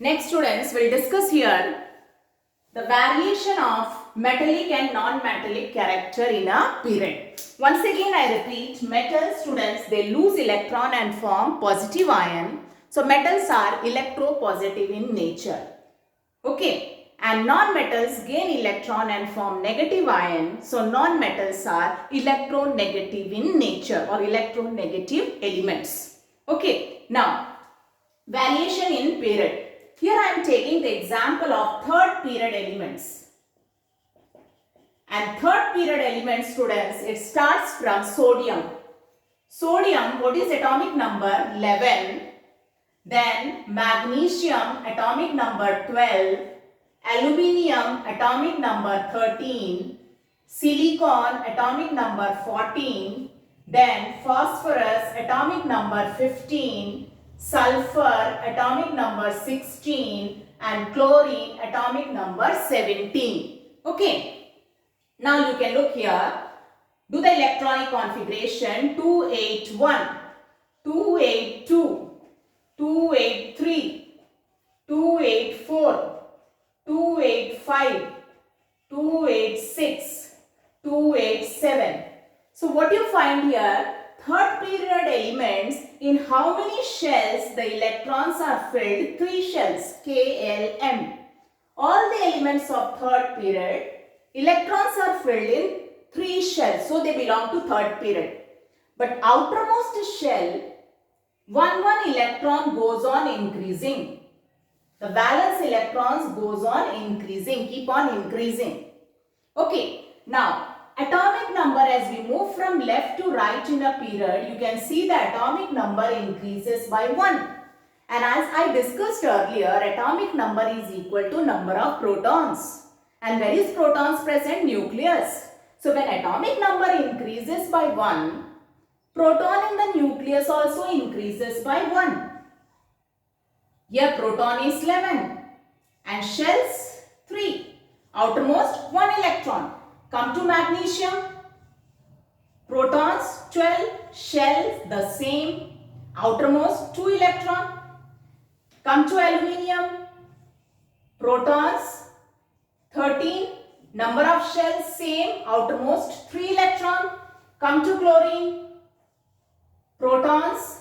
Next students will discuss here the variation of metallic and non-metallic character in a period. Once again I repeat, metal students, they lose electron and form positive ion. So metals are electropositive in nature. Okay. And non-metals gain electron and form negative ion. So non-metals are electronegative in nature or electronegative elements. Okay. Now, variation in period. Here I am taking the example of third period elements. And third period element students, it starts from sodium. Sodium, what is atomic number? 11. Then magnesium, atomic number 12. Aluminium, atomic number 13. Silicon, atomic number 14. Then phosphorus, atomic number 15. Sulfur, atomic number 16. And chlorine, atomic number 17. Okay. Now you can look here. Do the electronic configuration 281, 282, 283, 284, 285, 286, 287. So what you find here, third period elements, in how many shells the electrons are filled? 3 shells, KLM. All the elements of third period, electrons are filled in 3 shells, so they belong to third period. But outermost shell, one electron goes on increasing. The valence electrons goes on increasing, keep on increasing. Okay, now atomic number, as we move from left to right in a period, you can see the atomic number increases by 1. And as I discussed earlier, atomic number is equal to number of protons. And where is protons present? Nucleus. So when atomic number increases by 1, proton in the nucleus also increases by 1. Here proton is 11 and shells 3. Outermost 1 electron. Come to magnesium. Protons 12, shells the same. Outermost 2 electron. Come to aluminium. Protons 13. Number of shells same. Outermost 3 electron. Come to chlorine. Protons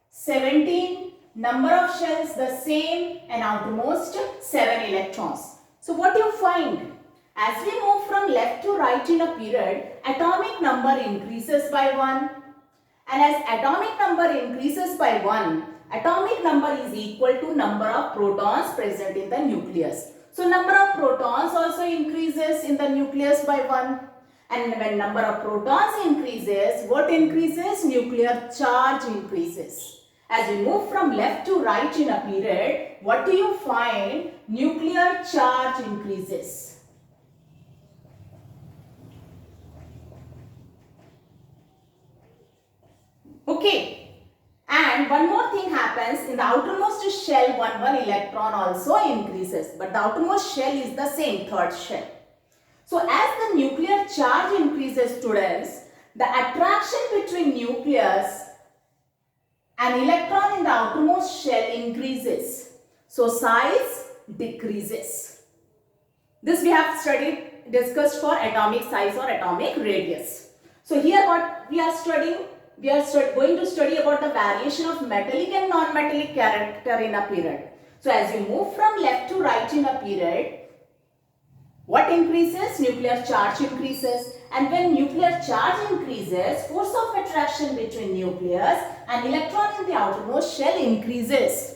17. Number of shells the same and outermost 7 electrons. So what you find? As we move from left to right in a period, atomic number increases by 1. And as atomic number increases by 1, atomic number is equal to number of protons present in the nucleus. So number of protons also increases in the nucleus by 1. And when number of protons increases, what increases? Nuclear charge increases. As we move from left to right in a period, what do you find? Nuclear charge increases. Okay. And one more thing happens, in the outermost shell, one electron also increases. But the outermost shell is the same, third shell. So as the nuclear charge increases, students, the attraction between nucleus and electron in the outermost shell increases. So size decreases. This we have discussed for atomic size or atomic radius. So here what we are studying? We are going to study about the variation of metallic and non-metallic character in a period. So as we move from left to right in a period, what increases? Nuclear charge increases. And when nuclear charge increases, force of attraction between nucleus and electron in the outermost shell increases.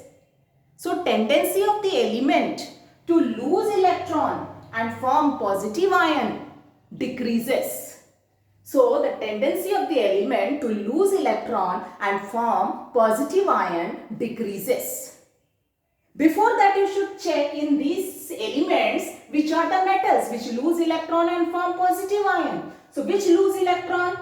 So tendency of the element to lose electron and form positive ion decreases. So the tendency of the element to lose electron and form positive ion decreases. Before that, you should check in these elements which are the metals which lose electron and form positive ion. So which lose electron?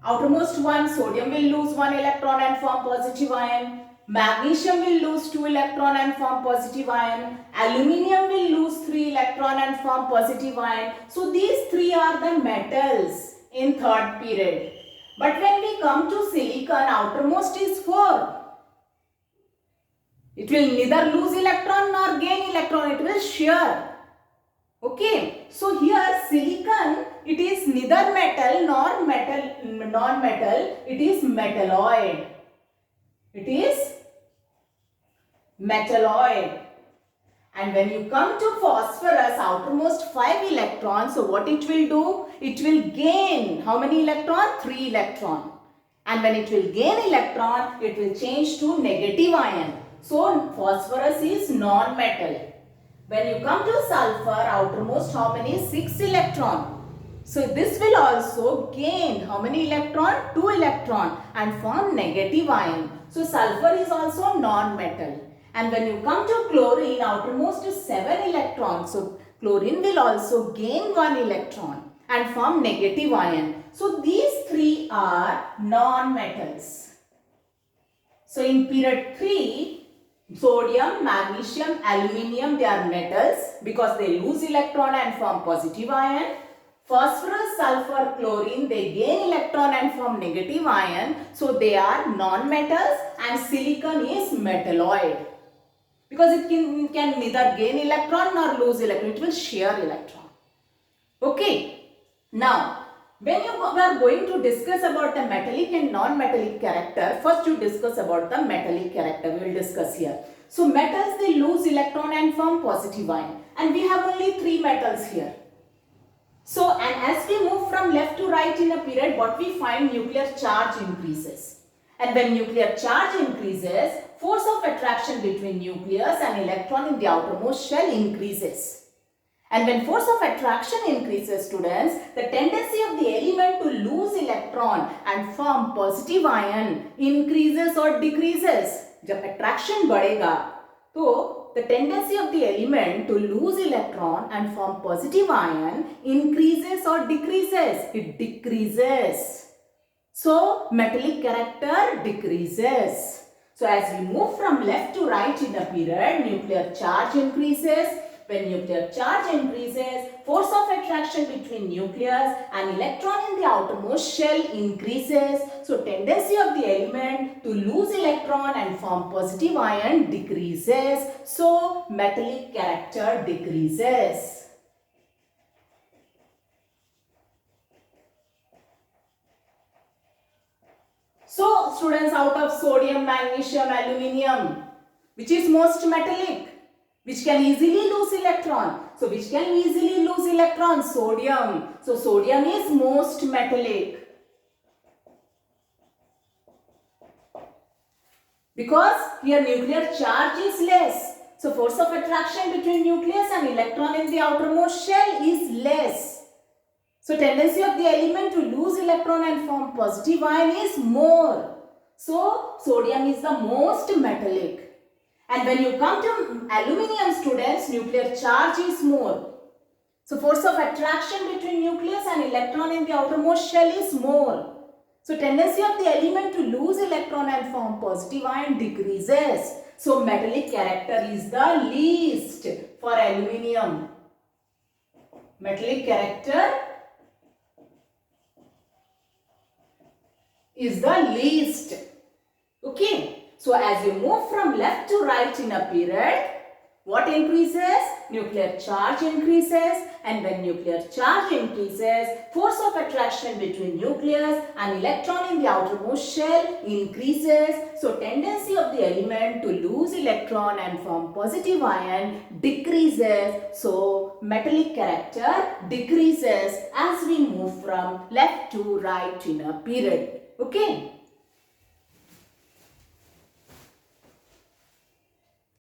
Outermost 1, sodium will lose 1 electron and form positive ion. Magnesium will lose 2 electron and form positive ion. Aluminium will lose 3 electron and form positive ion. So these 3 are the metals in third period. But when we come to silicon, outermost is 4. It will neither lose electron nor gain electron. It will share. Okay. So here silicon, it is neither metal nor non-metal. It is metalloid. It is metalloid. And when you come to phosphorus, outermost 5 electrons, so what it will do? It will gain how many electron? 3 electron. And when it will gain electron, it will change to negative ion. So phosphorus is non-metal. When you come to sulfur, outermost how many? 6 electron. So this will also gain how many electron? 2 electron and form negative ion. So sulfur is also non-metal. And when you come to chlorine, outermost is 7 electrons. So chlorine will also gain 1 electron and form negative ion. So these three are non-metals. So in period 3, sodium, magnesium, aluminium, they are metals because they lose electron and form positive ion. Phosphorus, sulfur, chlorine, they gain electron and form negative ion. So they are non-metals, and silicon is metalloid. Because it can neither gain electron nor lose electron. It will share electron. Okay. Now, when you are going to discuss about the metallic and non-metallic character, first you discuss about the metallic character. We will discuss here. So, metals, they lose electron and form positive ion. And we have only 3 metals here. So, and as we move from left to right in a period, what we find, nuclear charge increases. And when nuclear charge increases, force of attraction between nucleus and electron in the outermost shell increases. And when force of attraction increases, students, the tendency of the element to lose electron and form positive ion increases or decreases. जब attraction बढ़ेगा, तो the tendency of the element to lose electron and form positive ion increases or decreases. It decreases. So, metallic character decreases. So, as we move from left to right in a period, nuclear charge increases. When nuclear charge increases, force of attraction between nucleus and electron in the outermost shell increases. So, tendency of the element to lose electron and form positive ion decreases. So, metallic character decreases. So, students, out of sodium, magnesium, aluminium, which is most metallic? Which can easily lose electron? So, which can easily lose electron? Sodium. So, sodium is most metallic. Because here nuclear charge is less. So, force of attraction between nucleus and electron in the outermost shell is less. So, tendency of the element to lose electron and form positive ion is more. So, sodium is the most metallic. And when you come to aluminium, students, nuclear charge is more. So, force of attraction between nucleus and electron in the outermost shell is more. So, tendency of the element to lose electron and form positive ion decreases. So, metallic character is the least for aluminium. Metallic character is the least. Okay. So, as you move from left to right in a period, what increases? Nuclear charge increases, and when nuclear charge increases, force of attraction between nucleus and electron in the outermost shell increases. So, tendency of the element to lose electron and form positive ion decreases. So, metallic character decreases as we move from left to right in a period. Okay.